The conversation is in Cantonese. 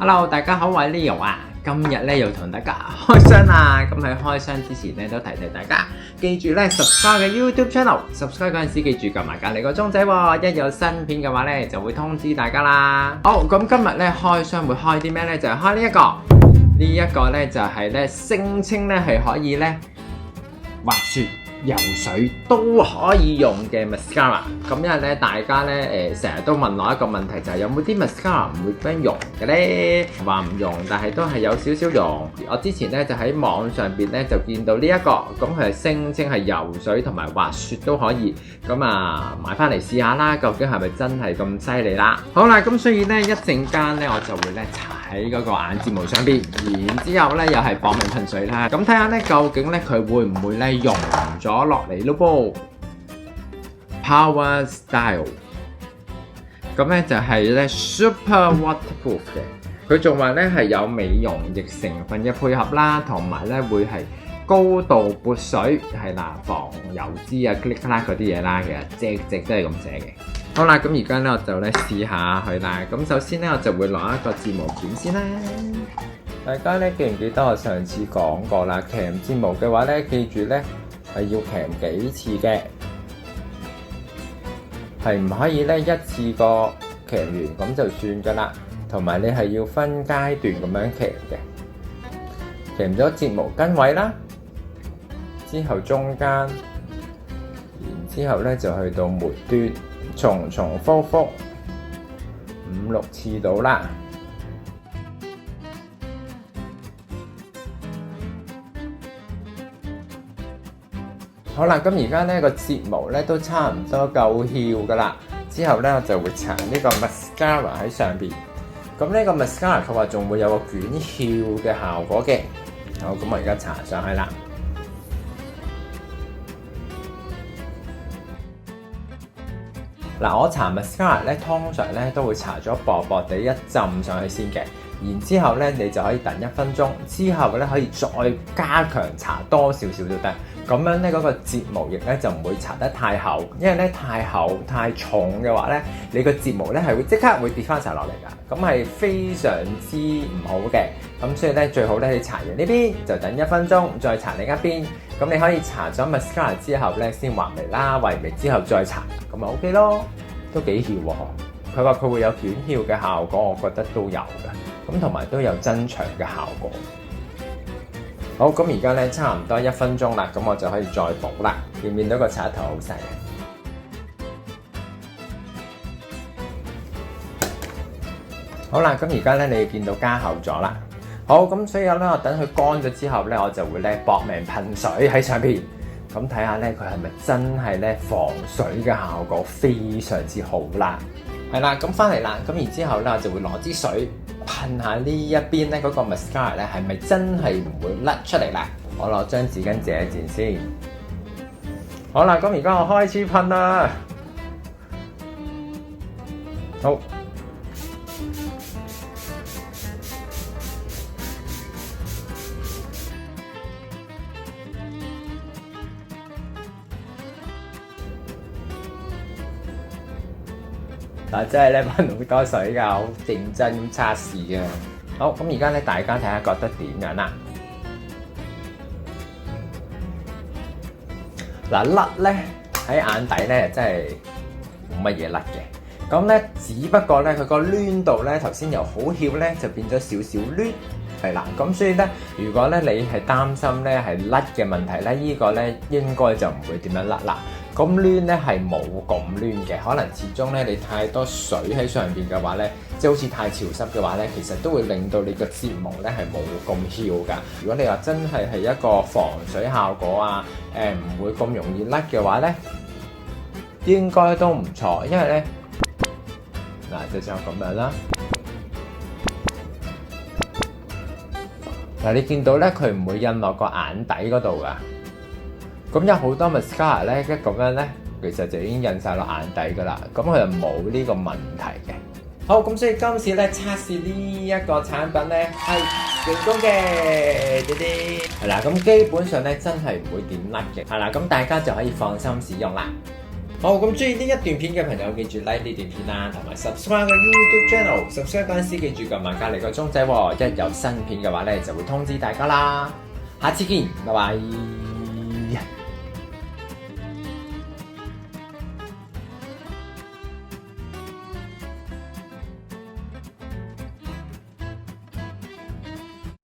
Hello，大家好，我係 Leo 啊，今日咧又同大家開箱啦。咁喺開箱之前咧都提大家，記住咧 subscribe 嘅 YouTube channel，subscribe 嗰陣時記住撳埋隔離個鐘仔喎，一有新片嘅話咧就會通知大家啦。好，咁今日咧開箱會開啲咩咧？就係開呢一個，呢一個咧就係咧聲稱咧係可以咧滑雪、游水都可以用嘅 mascara。咁因為咧大家咧成日都問我一個問題，就係有冇啲 mascara 唔會咁樣用嘅咧？話唔用，但係都係有少少用。我之前咧就喺網上邊咧就見到呢一個，咁佢係聲稱係游水同埋滑雪都可以。咁啊買翻嚟試下啦，究竟係咪真係咁犀利啦？好啦，咁所以咧一陣間咧我就會咧搽喺嗰個眼睫毛上邊，然之後咧又係搏命噴水啦。咁睇下咧究竟咧佢會唔會咧溶咗落嚟咯噃。Power Style 咁咧就係咧 Super Waterproof 嘅，佢仲話咧係有美容液成分嘅配合啦，同埋咧會係高度撥水，係啦，防油脂啊、click 啦嗰啲嘢啦，其實隻都係咁寫嘅。好啦，咁而家咧我就咧試下佢啦。咁首先咧我就會攞一個睫毛鉗先啦。大家咧記唔記得我上次講過啦？鉗睫毛嘅話咧，記住咧係要鉗幾次嘅。係唔可以咧一次過鉗完咁就算噶啦，同埋你係要分階段咁樣鉗嘅。鉗咗睫毛根位啦，之後中間，然之後咧就去到末端，重重複複5、6次到啦。好啦，咁而家呢個睫毛咧都差唔多夠翹噶啦，之後咧我就會搽呢個 mascara 喺上邊。咁呢個 mascara 佢話仲會有個捲翹嘅效果嘅。好，咁我而家搽上去啦。嗱，我搽 mascara 咧，通常咧都會搽咗薄薄地一浸上去先嘅。然之後咧，你就可以等1分鐘，之後咧可以再加強搽多少少都得。咁樣咧嗰個睫毛液咧就唔會搽得太厚，因為咧太厚太重嘅話咧，你個睫毛咧係會即刻會跌翻晒落嚟㗎，咁係非常之唔好嘅。咁所以咧最好咧你搽完呢邊就等1分鐘，再搽另一邊。咁你可以搽咗 mascara 之後咧先畫眉啦，畫眉之後再搽，咁咪 OK 咯，都幾翹喎。佢話佢會有捲翹嘅效果，我覺得都有㗎。咁同埋都有增長嘅效果。好，咁而家咧差唔多1分鐘啦，咁我就可以再補啦。見唔見到個刷頭好細啊？好啦，咁而家咧你見到加厚咗啦。好，咁所以咧我等佢乾咗之後咧，我就會咧搏命噴水喺上邊，咁睇下咧佢係咪真係咧防水嘅效果非常之好啦。係啦，咁翻嚟啦，咁然之後咧我就會攞支水噴下呢一邊咧嗰個 mascara 咧係咪真係唔會甩出嚟啦？我攞張紙巾借一陣先。好啦，咁而家我開始噴啦。好。嗱，真係咧噴好多水㗎，好認真咁測試嘅。好，咁而家咧大家睇下覺得點樣啦？嗱，甩咧喺眼底咧真係冇乜嘢甩嘅。咁咧只不過咧佢個攣度咧頭先由好翹咧就變咗少少攣，係啦。咁所以咧如果咧你係擔心咧係甩嘅問題咧，呢個咧應該就唔會點樣甩啦。咁攣咧係冇咁攣嘅，可能始終咧你太多水喺上邊嘅話咧，即係好似太潮濕嘅話咧，其實都會令到你個睫毛咧係冇咁翹噶。如果你話真係一個防水效果啊，唔會咁容易甩嘅話咧，應該都唔錯，因為咧嗱就像咁樣啦。嗱，你見到咧佢唔會印落個眼底嗰度噶。咁有好多 mascara 咧，一咁樣咧，其實就已經印晒落眼底噶啦，咁佢就冇呢個問題嘅。好，咁所以今次咧測試呢一個產品咧係成功嘅，啲啲係啦，咁基本上咧真係唔會點甩嘅，係啦，咁大家就可以放心使用啦。好，咁中意呢一段片嘅朋友，記住 like 呢段片啦，同埋 subscribe 個 YouTube channel。subscribe 嗰陣時記住撳埋隔離個鐘仔喎，一有新片嘅話咧就會通知大家啦。下次見，拜拜。